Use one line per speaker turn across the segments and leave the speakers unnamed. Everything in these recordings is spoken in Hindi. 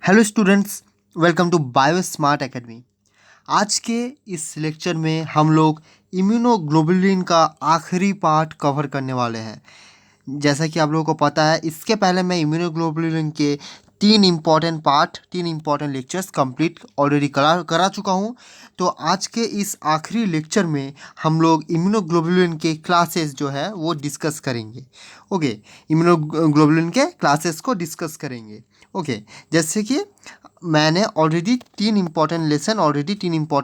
Hello students, welcome to bio smart academy. आज के इस लेक्चर में हम लोग इम्यूनोग्लोबुलिन का आखिरी पार्ट कवर करने वाले हैं। जैसा कि आप लोगों को पता है, इसके पहले मैं इम्यूनोग्लोबुलिन के तीन इम्पॉर्टेंट लेक्चर्स कंप्लीट ऑलरेडी करा चुका हूँ। तो आज के इस आखिरी लेक्चर में हम लोग इम्यूनोग्लोबुलिन के क्लासेस जो है वो डिस्कस करेंगे। ओके, इम्यूनोग्लोबुलिन के क्लासेस को डिस्कस करेंगे। ओके, जैसे कि मैंने ऑलरेडी तीन इम्पॉर्टेंट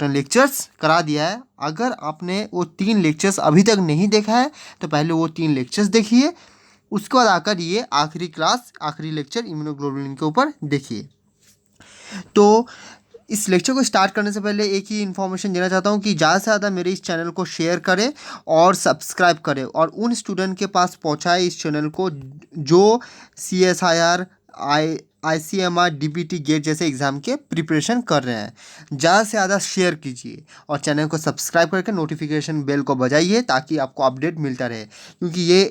लेक्चर्स करा दिया है। अगर आपने वो तीन लेक्चर्स अभी तक नहीं देखा है तो पहले वो तीन लेक्चर्स देखिए, उसके बाद आकर ये आखिरी लेक्चर इम्यूनोग्लोबुलिन के ऊपर देखिए। तो इस लेक्चर को स्टार्ट करने से पहले एक ही इन्फॉर्मेशन देना चाहता हूँ कि ज़्यादा से ज़्यादा मेरे इस चैनल को शेयर करें और सब्सक्राइब करें और उन स्टूडेंट के पास पहुँचाए इस चैनल को जो CSIR, ICMR, DBT गेट जैसे एग्ज़ाम के प्रिपरेशन कर रहे हैं। ज़्यादा से ज़्यादा शेयर कीजिए और चैनल को सब्सक्राइब करके नोटिफिकेशन बेल को बजाइए ताकि आपको अपडेट मिलता रहे, क्योंकि ये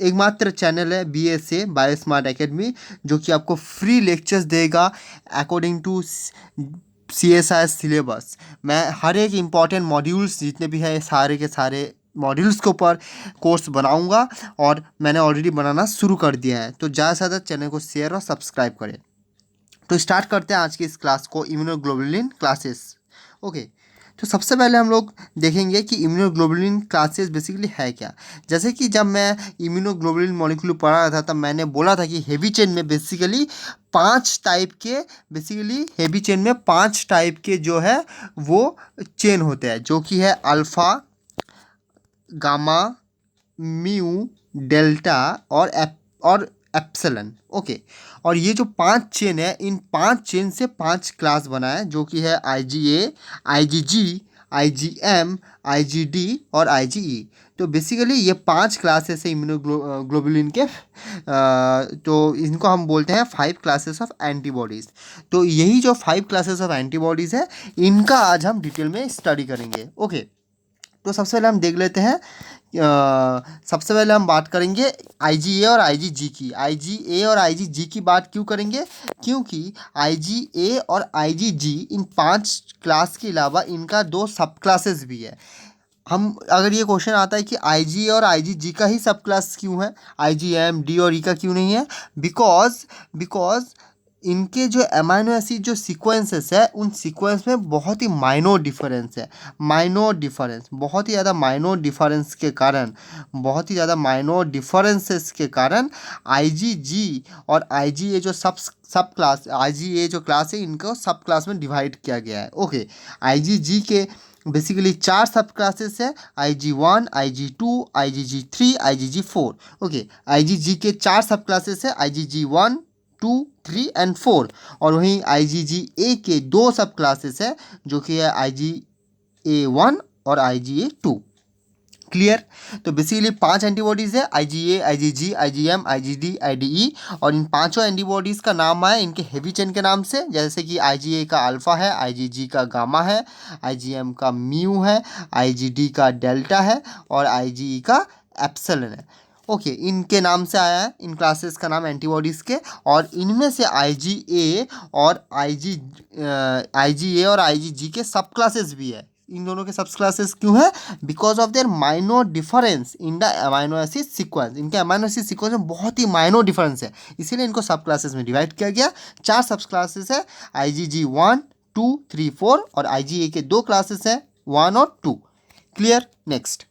एकमात्र चैनल है BSA बायो स्मार्ट एकेडमी जो कि आपको फ्री लेक्चर्स देगा अकॉर्डिंग टू CSI सिलेबस। मैं हर एक इम्पॉर्टेंट मॉड्यूल्स जितने भी हैं सारे के सारे मॉड्यूल्स के ऊपर कोर्स बनाऊंगा और मैंने ऑलरेडी बनाना शुरू कर दिया है। तो ज़्यादा से ज़्यादा चैनल को शेयर और सब्सक्राइब करें। तो स्टार्ट करते हैं आज की इस क्लास को, इम्यूनोग्लोबुलिन क्लासेस। ओके, तो सबसे पहले हम लोग देखेंगे कि इम्यूनोग्लोबुलिन क्लासेस बेसिकली है क्या। जैसे कि जब मैं इम्यूनोग्लोबुलिन मॉलिक्यूल पढ़ा रहा था तब मैंने बोला था कि हेवी चेन में हेवी चेन में पांच टाइप के जो है वो चेन होते हैं, जो कि है अल्फ़ा, गामा, म्यू, डेल्टा और एप्सिलन। ओके, और ये जो पांच चेन है, इन पांच चेन से पांच क्लास बना है, जो कि है IgA, IgG, IgM, IgD और IgE। तो बेसिकली ये पांच क्लासेस है इम्यूनोग्लोबुलिन के। तो इनको हम बोलते हैं 5 क्लासेस ऑफ एंटीबॉडीज़। तो यही जो 5 क्लासेस ऑफ एंटीबॉडीज़ है, इनका आज हम डिटेल में स्टडी करेंगे। ओके, तो सबसे पहले हम देख लेते हैं। सबसे पहले हम बात करेंगे IgA और IgG की। IgA और IgG की बात क्यों करेंगे? क्योंकि IgA और IgG इन पांच क्लास के अलावा इनका दो सब क्लासेस भी है। हम अगर ये क्वेश्चन आता है कि IgA और IgG का ही सब क्लास क्यों है, IgM, D और E का क्यों नहीं है? बिकॉज इनके जो अमाइनो एसिड जो सीक्वेंसेस है, उन सीक्वेंस में बहुत ही माइनर डिफरेंस है। बहुत ही ज़्यादा माइनर डिफरेंसेस के कारण IgG और IgA जो सब क्लास IgA जो क्लास है, इनको सब क्लास में डिवाइड किया गया है। ओके, IgG के बेसिकली चार सब क्लासेस है, IG1, IG2, IgG3, IgG4। Okay, IgG के चार सब क्लासेस है, IgG1, 2, 3 एंड 4। और वहीं IgGA के दो सब क्लासेस है, जो कि है IgA1 और IgA2। क्लियर? तो बेसिकली पांच एंटीबॉडीज़ है, IgA, IgG, IgM, IgD, IgE। और इन पांचों एंटीबॉडीज़ का नाम आया इनके हेवी चेन के नाम से, जैसे कि IgA का अल्फ़ा है, IgG का गामा है, IgM का म्यू है, IgD का डेल्टा है और IgE का एप्सिलन है। ओके, इनके नाम से आया है इन क्लासेस का नाम एंटीबॉडीज़ के। और इनमें से IgA और IgG के सब क्लासेस भी है। इन दोनों के सब क्लासेस क्यों है? Because of their minor difference in the amino acid sequence. इनके अमाइनो एसिड सीक्वेंस में बहुत ही माइनर डिफरेंस है, इसीलिए इनको सब क्लासेस में डिवाइड किया गया। चार सब क्लासेस है, IgG 1, 2, 3, 4 और IgA के दो क्लासेस है, 1 और 2। क्लियर? नेक्स्ट,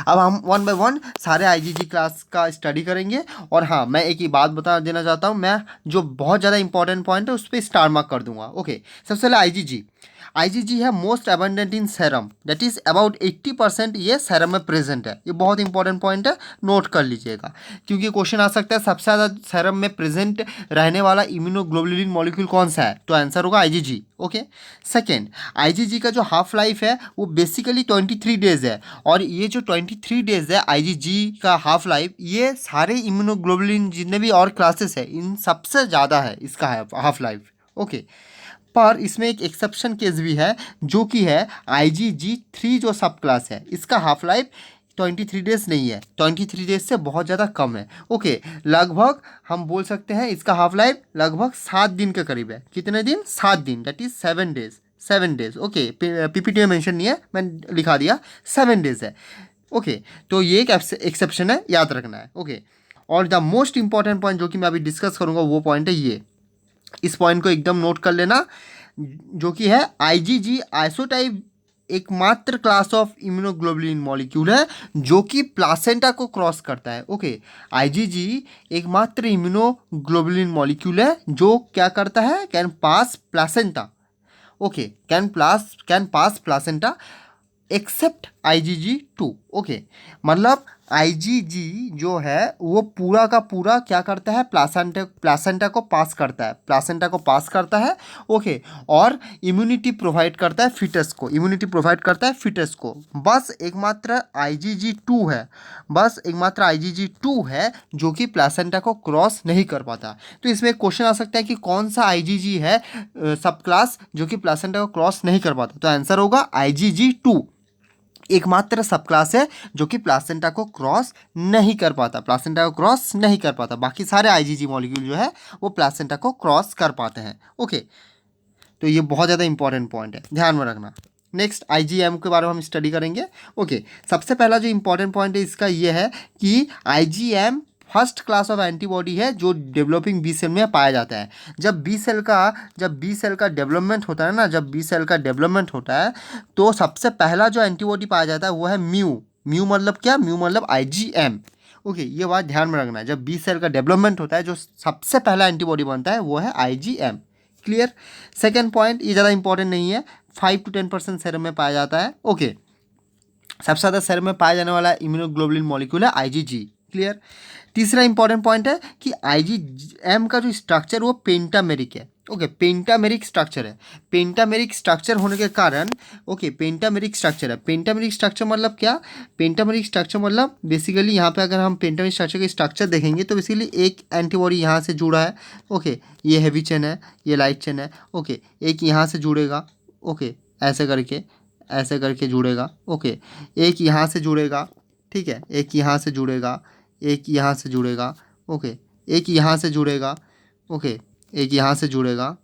अब हम वन बाय वन सारे IgG क्लास का स्टडी करेंगे। और हाँ, मैं एक ही बात बता देना चाहता हूँ, मैं जो बहुत ज़्यादा इंपॉर्टेंट पॉइंट है उस पर स्टार मार्क कर दूंगा। ओके, सबसे पहले IgG है most abundant in serum, that is about 80% ये सेरम में प्रेजेंट है। ये बहुत इंपॉर्टेंट पॉइंट है, नोट कर लीजिएगा, क्योंकि क्वेश्चन आ सकता है सबसे ज़्यादा सेरम में प्रेजेंट रहने वाला इम्यूनोग्लोबुलिन मॉलिक्यूल कौन सा है, तो आंसर होगा IgG। ओके, सेकेंड, IgG का जो हाफ लाइफ है वो बेसिकली 23 डेज है। और ये जो 23 डेज है IgG का हाफ लाइफ, ये सारे इम्यूनोग्लोबुलिन जितने भी और क्लासेस है इन सबसे ज़्यादा है इसका हाफ लाइफ। ओके, पर इसमें एक एक्सेप्शन केस भी है, जो कि है IgG3 जो सब क्लास है, इसका हाफ लाइफ 23 डेज नहीं है, 23 डेज से बहुत ज़्यादा कम है। ओके, लगभग हम बोल सकते हैं इसका हाफ लाइफ लगभग 7 दिन के करीब है। कितने दिन? 7 दिन, that is 7 days. 7 days, okay, PPT में मेंशन नहीं है, मैंने लिखा दिया 7 डेज है। ओके, तो ये एक एक्सेप्शन है, याद रखना है। ओके, और द मोस्ट इंपॉर्टेंट पॉइंट जो कि मैं अभी डिस्कस करूंगा वो पॉइंट है ये, इस पॉइंट को एकदम नोट कर लेना, जो कि है आईजीजी आइसोटाइप एकमात्र क्लास ऑफ इम्यूनोग्लोबुलिन मॉलिक्यूल है जो कि प्लासेंटा को क्रॉस करता है। ओके, आईजीजी एकमात्र इम्यूनोग्लोबुलिन मॉलिक्यूल है जो क्या करता है, can pass placenta. Okay, can pass placenta except IgG2। Okay, मतलब IgG जो है वो पूरा का पूरा क्या करता है, प्लासेंटा को पास करता है, प्लासेंटा को पास करता है। ओके, और इम्यूनिटी प्रोवाइड करता है फिटस को, इम्यूनिटी प्रोवाइड करता है फिटस को। बस एकमात्र IgG2 है, बस एकमात्र IgG2 है जो कि प्लासेंटा को क्रॉस नहीं कर पाता। तो इसमें क्वेश्चन आ सकता है कि कौन सा IgG है सब क्लास जो कि प्लासेंटा को क्रॉस नहीं कर पाता, तो आंसर होगा IgG2 एकमात्र सब क्लास है जो कि प्लासेंटा को क्रॉस नहीं कर पाता, प्लासेंटा को क्रॉस नहीं कर पाता। बाकी सारे आईजीजी मॉलिक्यूल जो है वो प्लासेंटा को क्रॉस कर पाते हैं। ओके, तो ये बहुत ज़्यादा इंपॉर्टेंट पॉइंट है, ध्यान में रखना। नेक्स्ट आईजीएम के बारे में हम स्टडी करेंगे। ओके, सबसे पहला जो इंपॉर्टेंट पॉइंट है इसका ये है कि IgM first class of antibody है जो डेवलपिंग बी सेल में पाया जाता है। जब बी सेल का डेवलपमेंट होता है ना, जब बी सेल का डेवलपमेंट होता है तो सबसे पहला जो एंटीबॉडी पाया जाता है वो है म्यू। म्यू मतलब क्या? म्यू मतलब आईजीएम। ओके, ये बात ध्यान में रखना है, जब बी सेल का डेवलपमेंट होता है जो सबसे पहला एंटीबॉडी बनता है वो है आईजीएम। क्लियर? सेकेंड पॉइंट ये ज़्यादा इंपॉर्टेंट नहीं है, 5 to 10% सेरम में पाया जाता है। ओके, सबसे ज़्यादा सेरम में पाया जाने वाला इम्यूनोग्लोबुलिन मॉलिक्यूल है आईजीजी। क्लियर? तीसरा इंपॉर्टेंट पॉइंट है कि आईजीएम का जो स्ट्रक्चर वो पेंटामेरिक है। ओके, पेंटामेरिक स्ट्रक्चर है। पेंटामेरिक स्ट्रक्चर होने के कारण, ओके, पेंटामेरिक स्ट्रक्चर है। पेंटामेरिक स्ट्रक्चर मतलब क्या? पेंटामेरिक स्ट्रक्चर मतलब बेसिकली यहाँ पे अगर हम पेंटामेरिक स्ट्रक्चर का स्ट्रक्चर देखेंगे तो बेसिकली एक एंटीबॉडी यहाँ से जुड़ा है। ओके, ये हैवी चेन है, ये लाइट चेन है। ओके, एक यहाँ से जुड़ेगा। ओके, ऐसे करके जुड़ेगा। ओके, एक यहाँ से जुड़ेगा, ठीक है, एक यहाँ से जुड़ेगा, एक यहाँ से जुड़ेगा। ओके, एक यहाँ से जुड़ेगा। ओके, एक यहाँ से जुड़ेगा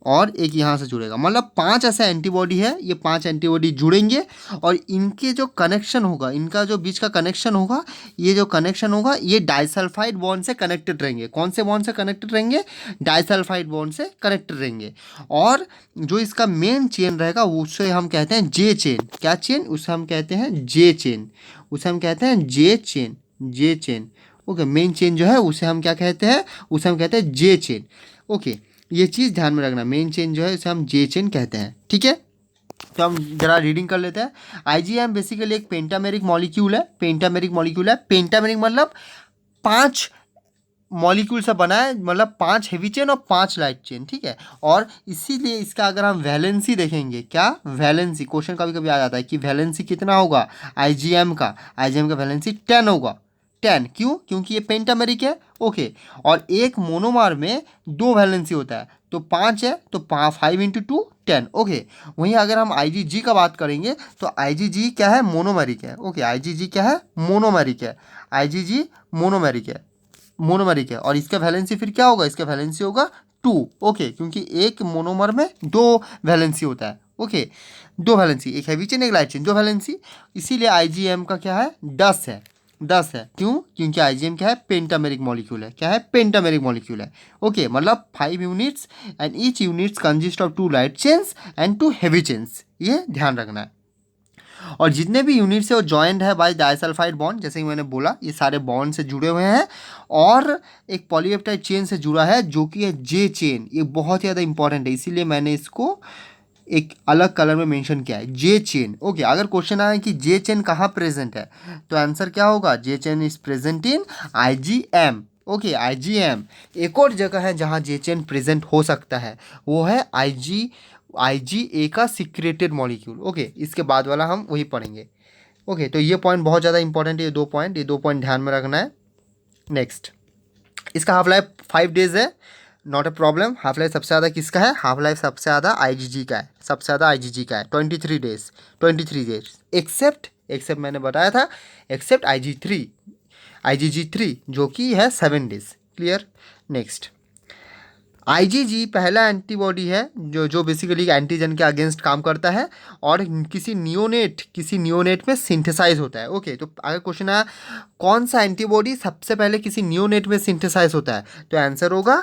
और एक यहाँ से जुड़ेगा। मतलब 5 ऐसे एंटीबॉडी है, ये 5 एंटीबॉडी जुड़ेंगे और इनके जो कनेक्शन होगा, इनका जो बीच का कनेक्शन होगा, ये जो कनेक्शन होगा ये डाइसल्फाइड बॉन्ड से कनेक्टेड रहेंगे। कौन से बॉन्ड से कनेक्टेड रहेंगे? डाइसल्फाइड बॉन्ड से कनेक्टेड रहेंगे। और जो इसका मेन चेन रहेगा उसे हम कहते हैं जे चेन। क्या चेन? उसे हम कहते हैं जे चेन। उसे हम कहते हैं जे चेन, जे चेन। ओके, मेन चेन जो है उसे हम क्या कहते हैं? उसे हम कहते हैं जे चेन। ओके, ये चीज़ ध्यान में रखना, मेन चेन जो है उसे हम जे चेन कहते हैं। ठीक है, तो हम जरा रीडिंग कर लेते हैं। आईजीएम बेसिकली एक पेंटामेरिक मॉलिक्यूल है। पेंटामेरिक मॉलिक्यूल है, पेंटामेरिक मतलब 5 मॉलिक्यूल से बना है, मतलब 5 हेवी चेन और 5 लाइट चेन। ठीक है, और इसीलिए इसका अगर हम वैलेंसी देखेंगे, क्या वैलेंसी, क्वेश्चन कभी कभी आ जाता है कि वैलेंसी कितना होगा आईजीएम का वैलेंसी 10 होगा। 10 क्यों? क्योंकि ये पेंटामेरिक है। ओके, और एक मोनोमर में 2 वैलेंसी होता है, तो 5 है तो 5 इंटू 2 10। ओके, वहीं अगर हम आईजीजी का बात करेंगे तो आईजीजी क्या है? मोनोमेरिक है। ओके, आईजीजी क्या है? मोनोमेरिक है। आईजीजी मोनोमेरिक है, मोनोमेरिक है। और इसका वैलेंसी फिर क्या होगा? इसका वैलेंसी होगा 2। ओके, क्योंकि एक मोनोमर में 2 वैलेंसी होता है। ओके, 2 वैलेंसी, एक हैवी चेन एक लाइट चेन, 2 वैलेंसी। इसीलिए आईजीएम का क्या है? 10 है। 10 है क्यों? क्योंकि आईजीएम क्या है? पेंटामेरिक मॉलिक्यूल है। क्या है? पेंटामेरिक मॉलिक्यूल है। ओके, मतलब 5 units and each units consist of 2 light chains and 2 heavy chains, ये ध्यान रखना है। और जितने भी यूनिट्स है वो जॉइंट है बाय डाइसल्फाइड बॉन्ड, जैसे कि मैंने बोला ये सारे बॉन्ड से जुड़े हुए हैं। और एक पॉलीपेप्टाइड चेन से जुड़ा है जो कि है जे चेन। ये बहुत ज़्यादा इंपॉर्टेंट है, इसीलिए मैंने इसको एक अलग कलर में मेंशन किया है, जे चेन। ओके, अगर क्वेश्चन आए कि जे चेन कहाँ प्रेजेंट है तो आंसर क्या होगा? J chain is present in IgM. Okay, IgM. एक और जगह है जहाँ जे चेन प्रेजेंट हो सकता है, वो है आईजीए का सीक्रेटेड मॉलिक्यूल। ओके, इसके बाद वाला हम वही पढ़ेंगे। ओके, तो ये पॉइंट बहुत ज़्यादा इंपॉर्टेंट है, ये 2 पॉइंट ध्यान में रखना है। नेक्स्ट, इसका हाफ लाइफ 5 डेज है, not a problem. Half life सबसे ज़्यादा किसका है? हाफ लाइफ सबसे ज़्यादा आईजीजी का है, सबसे ज़्यादा आईजीजी का है, 23 डेज, 23 डेज। एक्सेप्ट मैंने बताया था, एक्सेप्ट IgG3 जो कि है 7 डेज। क्लियर। नेक्स्ट, IgG पहला एंटीबॉडी है जो बेसिकली एंटीजन के अगेंस्ट काम करता है और किसी नियोनेट में सिंथेसाइज होता है। ओके, तो अगर क्वेश्चन आया कौन सा एंटीबॉडी सबसे पहले किसी नियोनेट में सिंथेसाइज होता है, तो आंसर होगा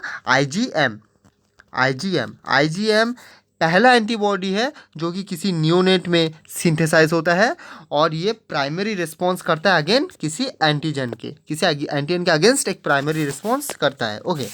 IgM पहला एंटीबॉडी है जो कि किसी नियोनेट में सिंथेसाइज होता है और ये प्राइमरी रिस्पॉन्स करता है अगेन किसी एंटीजन के अगेंस्ट एक प्राइमरी रिस्पॉन्स करता है। ओके,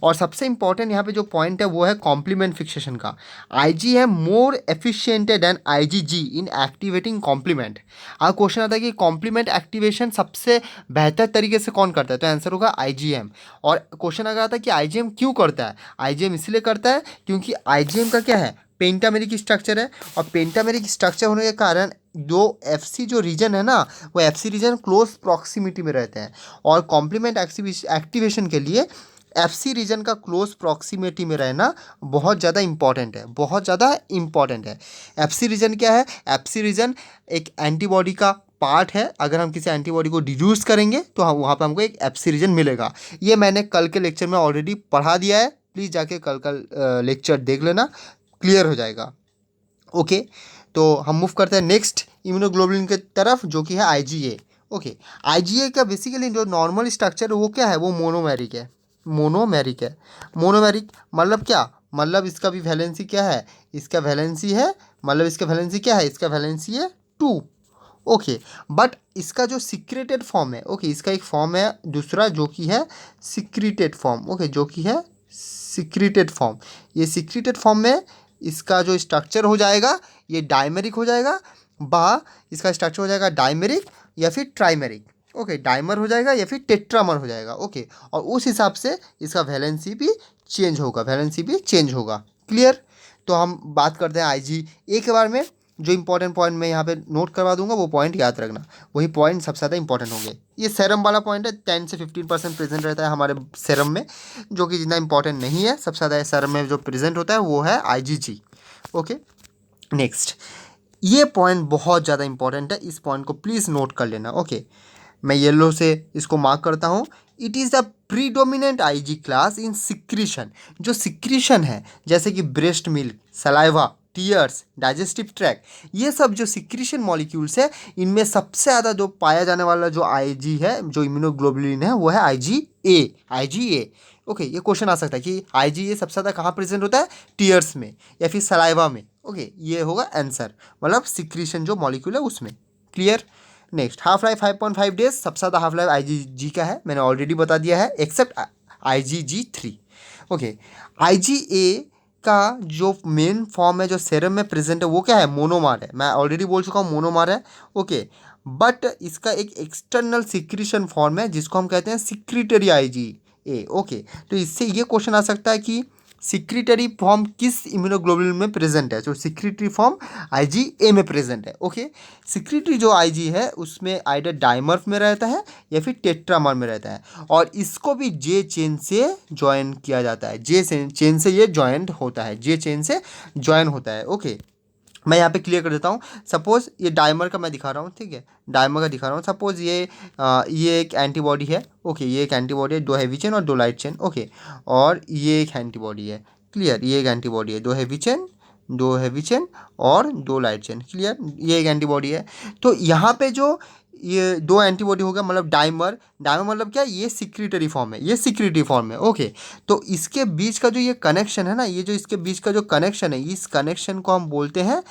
और सबसे इंपॉर्टेंट यहाँ पे जो पॉइंट है वो है कॉम्प्लीमेंट फिक्सेशन का। IgM more efficient then IgG इन एक्टिवेटिंग कॉम्प्लीमेंट। अब क्वेश्चन आता है कि कॉम्प्लीमेंट एक्टिवेशन सबसे बेहतर तरीके से कौन करता है, तो आंसर होगा IgM। और क्वेश्चन अगर आता है कि IgM क्यों करता है, IgM इसलिए करता है क्योंकि IgM का क्या है, पेंटामेरिक स्ट्रक्चर है और पेंटामेरिक स्ट्रक्चर होने के कारण जो रीजन है ना, वो FC रीजन क्लोज प्रॉक्सिमिटी में रहते हैं और कॉम्प्लीमेंट एक्टिवेशन के लिए FC रीजन का क्लोज प्रॉक्सिमिटी में रहना बहुत ज़्यादा इंपॉर्टेंट है। FC रीजन क्या है, FC रीजन एक एंटीबॉडी का पार्ट है। अगर हम किसी एंटीबॉडी को डिड्यूस करेंगे तो हम वहाँ पे हमको एक FC रीजन मिलेगा। ये मैंने कल के लेक्चर में ऑलरेडी पढ़ा दिया है, प्लीज़ जाके कल का लेक्चर देख लेना, क्लियर हो जाएगा। ओके, तो हम मूव करते हैं नेक्स्ट इम्यूनोग्लोबुलिन की तरफ जो कि है IgA। ओके, IgA का बेसिकली जो नॉर्मल स्ट्रक्चर है वो क्या है, वो मोनोमेरिक है। मोनोमेरिक मतलब क्या, मतलब इसका भी वैलेंसी क्या है, इसका वैलेंसी है, मतलब इसका वैलेंसी क्या है, इसका वैलेंसी है 2। ओके, बट इसका जो सिक्रेटेड फॉर्म है, ओके, इसका एक फॉर्म है दूसरा जो कि है सिक्रेटेड फॉर्म। ओके, जो कि है सिक्रेटेड फॉर्म। ये सिक्रेटेड फॉर्म में इसका जो स्ट्रक्चर हो जाएगा ये डायमेरिक हो जाएगा, इसका स्ट्रक्चर हो जाएगा डायमेरिक या फिर ट्राइमेरिक। ओके, डाइमर हो जाएगा या फिर टेट्रामर हो जाएगा। ओके, और उस हिसाब से इसका वैलेंसी भी चेंज होगा। क्लियर। तो हम बात करते हैं IgA के बारे में। जो इंपॉर्टेंट पॉइंट मैं यहाँ पे नोट करवा दूंगा वो पॉइंट याद रखना, वही पॉइंट सबसे ज़्यादा इंपॉर्टेंट होंगे। ये सेरम वाला पॉइंट है, 10 से 15% प्रेजेंट रहता है हमारे सेरम में, जो कि जितना इंपॉर्टेंट नहीं है। सबसे ज़्यादा सेरम में जो प्रेजेंट होता है वो है IgG। ओके, नेक्स्ट, ये पॉइंट बहुत ज़्यादा इंपॉर्टेंट है, इस पॉइंट को प्लीज़ नोट कर लेना। ओके, मैं येलो से इसको मार्क करता हूँ। It is the predominant IG class in secretion. जो सिक्रीशन है जैसे कि breast milk, saliva, tears, digestive track, ये सब जो सिक्रीशन मॉलिक्यूल्स है इनमें सबसे ज़्यादा जो पाया जाने वाला जो IG है, जो इम्यूनोग्लोबुलिन है, वो है IgA। ओके, ये क्वेश्चन आ सकता है कि IgA सबसे ज़्यादा कहाँ प्रेजेंट होता है, टीयर्स में या फिर सलाइवा में। ओके, ये होगा आंसर, मतलब सिक्रीशन जो मॉलिक्यूल है उसमें। Clear. Next, half life 5.5 days. सबसे ज़्यादा हाफ लाइफ IgG का है, मैंने ऑलरेडी बता दिया है, एक्सेप्ट IgG3। ओके, IgA का जो मेन फॉर्म है जो सेरम में प्रेजेंट है वो क्या है, मोनोमर है। मैं ऑलरेडी बोल चुका हूँ मोनोमर है। ओके, बट इसका एक एक्सटर्नल सिक्रीशन फॉर्म है जिसको हम कहते हैं सिक्रीटरी IgA। ओके, तो इससे ये क्वेश्चन आ सकता है कि सिक्रीटरी फॉर्म किस इम्यूनोग्लोबुलिन में प्रेजेंट है, जो सिक्रीटरी फॉर्म IgA में प्रेजेंट है। ओके, सिक्रीटरी जो IG है उसमें आइडर डाइमर में रहता है या फिर टेट्रामर में रहता है और इसको भी J चेन से ज्वाइन किया जाता है। J चेन से ये ज्वाइंट होता है, J चेन से ज्वाइन होता है। ओके, मैं यहाँ पे क्लियर कर देता हूँ। सपोज ये डाइमर का मैं दिखा रहा हूँ, ठीक है, डाइमर का दिखा रहा हूँ। सपोज ये एक एंटीबॉडी है। ओके, ये एक एंटीबॉडी है, 2 हैवी चेन और 2 लाइट चेन। ओके, और ये एक एंटीबॉडी है। क्लियर, ये एक एंटीबॉडी है, 2 हैवी चेन और 2 लाइट चेन। क्लियर, ये एक एंटीबॉडी है। तो यहाँ पे जो ये 2 एंटीबॉडी हो गया, मतलब डाइमर मतलब क्या, ये सिक्रीटरी फॉर्म है। ओके, तो इसके बीच का जो ये कनेक्शन है ना, ये जो इसके बीच का जो कनेक्शन है, इस कनेक्शन को हम बोलते हैं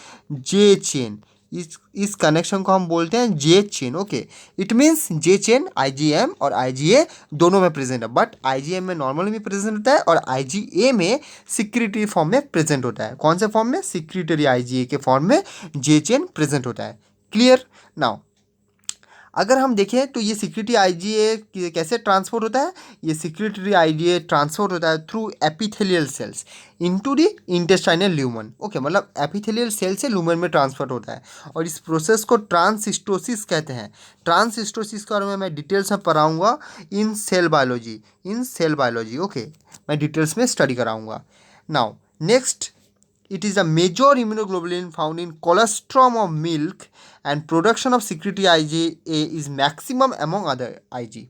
J चेन। इस कनेक्शन को हम बोलते हैं J chain. Okay, it means J chain IgM और IgA दोनों में प्रेजेंट है, बट IgM में नॉर्मली में प्रेजेंट होता है और IgA में सिक्रीटरी फॉर्म में प्रेजेंट होता है। कौन से फॉर्म में, सिक्रीटरी IgA के फॉर्म में J चेन प्रेजेंट होता है। क्लियर। नाउ अगर हम देखें तो ये सिक्रीटरी IgA कैसे ट्रांसपोर्ट होता है, ये सिक्रीटरी IgA ट्रांसपोर्ट होता है through epithelial cells into the intestinal lumen. Okay, मतलब एपिथेलियल सेल से ल्यूमन में ट्रांसफर होता है और इस प्रोसेस को ट्रांससिस्टोसिस कहते हैं। ट्रांससिस्टोसिस के बारे में मैं डिटेल्स में पढ़ाऊँगा इन सेल बायोलॉजी। ओके, मैं डिटेल्स में स्टडी कराऊँगा। Now next it is a major immunoglobulin found in colostrum of milk and production of secretory IgA is maximum among other IG.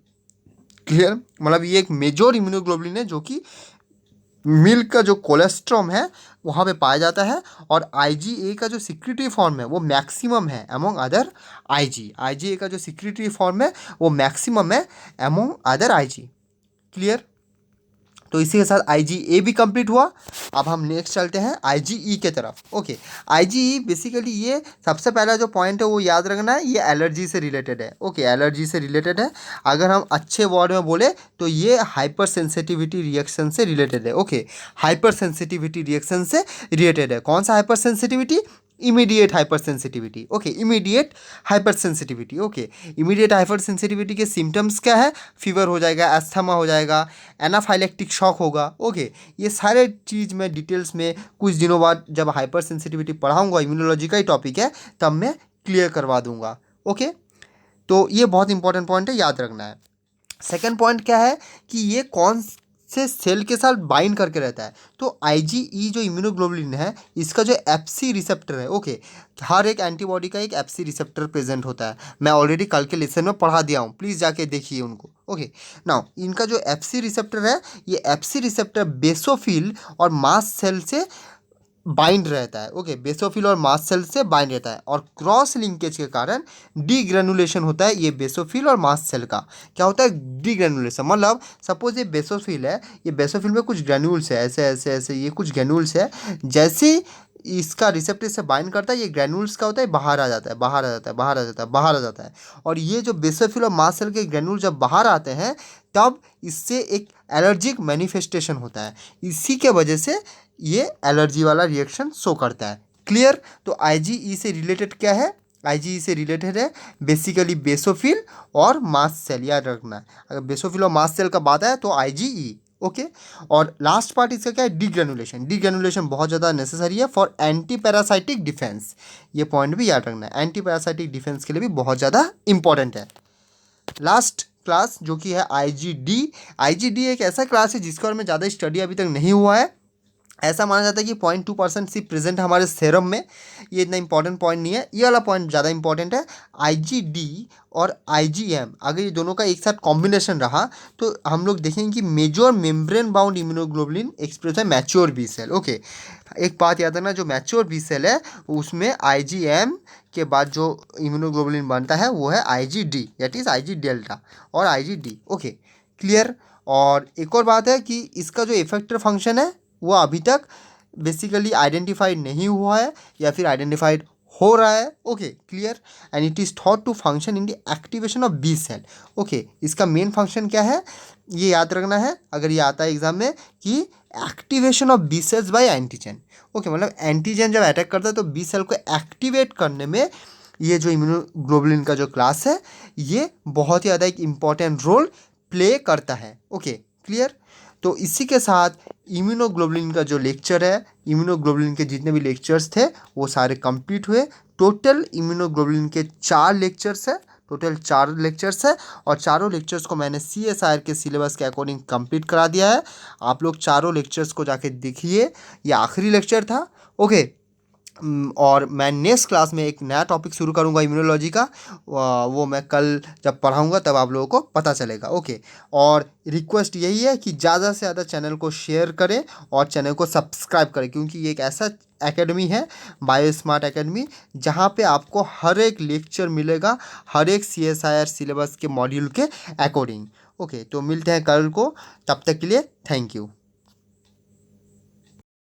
Clear, मतलब ये एक मेजर इम्यूनोग्लोबुलिन है जो कि मिल्क का जो कोलेस्ट्रॉम है वहाँ पे पाया जाता है, और IgA का जो सिक्रेटरी फॉर्म है वो मैक्सिमम है अमोंग अदर IgA का जो सिक्रेटरी फॉर्म है वो मैक्सिमम है अमोंग अदर IG। क्लियर, तो इसी के साथ IgA भी कंप्लीट हुआ। अब हम नेक्स्ट चलते हैं IgE के तरफ। ओके, IgE बेसिकली ये सबसे पहला जो पॉइंट है वो याद रखना है, ये एलर्जी से रिलेटेड है। ओके, एलर्जी से रिलेटेड है। अगर हम अच्छे वर्ड में बोले तो ये हाइपर सेंसिटिविटी रिएक्शन से रिलेटेड है। ओके, हाइपर सेंसिटिविटी रिएक्शन से रिलेटेड है। कौन सा hyper sensitivity? Immediate hyper sensitivity. Okay, immediate hyper sensitivity. Okay, immediate hyper sensitivity के सिम्टम्स क्या है? फीवर हो जाएगा, अस्थमा हो जाएगा, एनाफाइलेक्टिक शॉक होगा। ओके, ये सारे चीज़ मैं डिटेल्स में कुछ दिनों बाद जब हाइपर सेंसिटिविटी पढ़ाऊंगा, इम्यूनोलॉजी का ही टॉपिक है, तब मैं क्लियर करवा दूंगा। ओके, तो ये बहुत इंपॉर्टेंट पॉइंट है, याद रखना है। सेकेंड पॉइंट क्या है कि ये कौन से सेल के साथ बाइंड करके रहता है? तो IgE जो इम्यूनोग्लोबुलिन है इसका जो FC रिसेप्टर है, ओके, हर एक एंटीबॉडी का एक FC रिसेप्टर प्रेजेंट होता है। मैं ऑलरेडी कल के लेसन में पढ़ा दिया हूँ, प्लीज़ जाके देखिए उनको। ओके, नाउ इनका जो FC रिसेप्टर है, ये FC रिसेप्टर बेसोफिल और मास्ट सेल से बाइंड रहता है। ओके, बेसोफिल और मास्ट सेल से बाइंड रहता है, और क्रॉस लिंकेज के कारण डीग्रेनुलेशन होता है। ये बेसोफिल और मास्ट सेल का क्या होता है? डीग्रेनुलेशन। मतलब सपोज ये बेसोफिल है, ये बेसोफिल में कुछ ग्रेन्यूल्स है, ऐसे ऐसे ऐसे ये कुछ ग्रेन्यूल्स है। जैसे इसका रिसेप्टर से बाइंड करता है, ये ग्रेन्यूल्स का होता है, बाहर आ जाता है, बाहर आ जाता है, बाहर आ जाता है, बाहर आ जाता है। और ये जो बेसोफिल और मास्ट सेल के ग्रेन्यूल जब बाहर आते हैं तब इससे एक एलर्जिक मैनिफेस्टेशन होता है। इसी के वजह से ये एलर्जी वाला रिएक्शन शो करता है। क्लियर, तो IgE से रिलेटेड क्या है? IgE से रिलेटेड है बेसिकली बेसोफिल और मास्ट सेल, याद रखना है। अगर बेसोफिल और मास्ट सेल का बात है तो IgE। ओके, और लास्ट पार्ट इसका क्या है? डीग्रेनुलेशन। डीग्रेनुलेशन बहुत ज़्यादा नेसेसरी है फॉर एंटी पैरासाइटिक डिफेंस। ये पॉइंट भी याद रखना है, एंटी पैरासाइटिक डिफेंस के लिए भी बहुत ज़्यादा इंपॉर्टेंट है। लास्ट क्लास जो कि है IgD। IgD एक ऐसा क्लास है जिसके बारे में ज़्यादा स्टडी अभी तक नहीं हुआ है। ऐसा माना जाता है कि 0.2% सिर्फ प्रेजेंट है हमारे सेरम में। ये इतना इंपॉर्टेंट पॉइंट नहीं है, ये वाला पॉइंट ज़्यादा इंपॉर्टेंट है। IgD और IgM अगर ये दोनों का एक साथ कॉम्बिनेशन रहा तो हम लोग देखेंगे कि major membrane bound immunoglobulin express है मैच्योर बी सेल। ओके, एक बात याद रखना, जो मैच्योर बी सेल है उसमें IgM के बाद जो इम्यूनोग्लोबुलिन बनता है वो है IgD, that is IG delta और IgD। Okay, clear. और एक और बात है कि इसका जो इफेक्टर फंक्शन है वो अभी तक बेसिकली आइडेंटिफाइड नहीं हुआ है या फिर आइडेंटिफाइड हो रहा है। Okay, clear. And it is thought to function in the activation of B cell. Okay, इसका मेन फंक्शन क्या है ये याद रखना है, अगर ये आता है एग्जाम में, कि activation of B cells by antigen. Okay, मतलब एंटीजन जब अटैक करता है तो बी सेल को एक्टिवेट करने में ये जो इम्यूनोग्लोबुलिन का जो क्लास है ये बहुत ही ज़्यादा एक इम्पॉर्टेंट रोल प्ले करता है। Okay, clear. तो इसी के साथ इम्यूनोग्लोबुलिन का जो लेक्चर है, इम्यूनोग्लोबुलिन के जितने भी लेक्चर्स थे वो सारे कंप्लीट हुए। टोटल इम्यूनोग्लोबुलिन के 4 लेक्चर्स है, टोटल 4 लेक्चर्स है, और चारों लेक्चर्स को मैंने CSIR के सिलेबस के अकॉर्डिंग कंप्लीट करा दिया है। आप लोग चारों लेक्चर्स को जाके देखिए, ये आखिरी लेक्चर था। ओके, और मैं नेक्स्ट क्लास में एक नया टॉपिक शुरू करूंगा इम्यूनोलॉजी का, वो मैं कल जब पढ़ाऊंगा तब आप लोगों को पता चलेगा। ओके, और रिक्वेस्ट यही है कि ज़्यादा से ज़्यादा चैनल को शेयर करें और चैनल को सब्सक्राइब करें, क्योंकि ये एक ऐसा एकेडमी है, बायो स्मार्ट एकेडमी, जहाँ पे आपको हर एक लेक्चर मिलेगा हर एक CSIR सिलेबस के मॉड्यूल के अकॉर्डिंग। ओके, तो मिलते हैं कल को, तब तक के लिए थैंक यू।